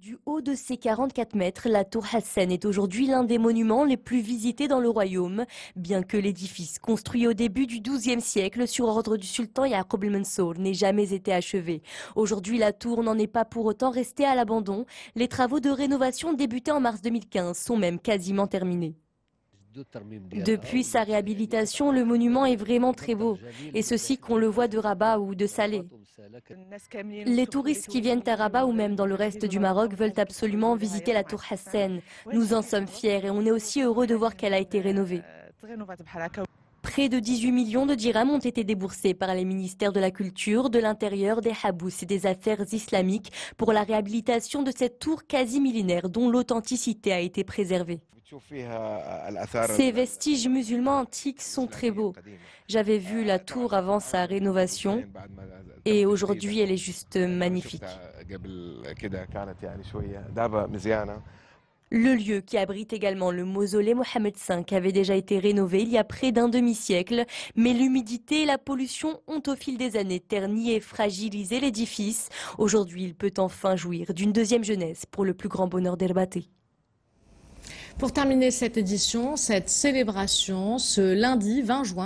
Du haut de ses 44 mètres, la tour Hassan est aujourd'hui l'un des monuments les plus visités dans le royaume, bien que l'édifice, construit au début du XIIe siècle sur ordre du sultan Yaqub el-Mansour, n'ait jamais été achevé. Aujourd'hui, la tour n'en est pas pour autant restée à l'abandon. Les travaux de rénovation débutés en mars 2015 sont même quasiment terminés. Depuis sa réhabilitation, le monument est vraiment très beau, et ceci qu'on le voit de Rabat ou de Salé. Les touristes qui viennent à Rabat ou même dans le reste du Maroc veulent absolument visiter la tour Hassan. Nous en sommes fiers et on est aussi heureux de voir qu'elle a été rénovée. Près de 18 millions de dirhams ont été déboursés par les ministères de la Culture, de l'Intérieur, des Habous et des Affaires islamiques pour la réhabilitation de cette tour quasi millénaire dont l'authenticité a été préservée. Ces vestiges musulmans antiques sont très beaux. J'avais vu la tour avant sa rénovation et aujourd'hui elle est juste magnifique. Le lieu qui abrite également le mausolée Mohamed V avait déjà été rénové il y a près d'un demi-siècle, mais l'humidité et la pollution ont au fil des années terni et fragilisé l'édifice. Aujourd'hui, il peut enfin jouir d'une deuxième jeunesse pour le plus grand bonheur d'Herbaté. Pour terminer cette édition, cette célébration, ce lundi 20 juin,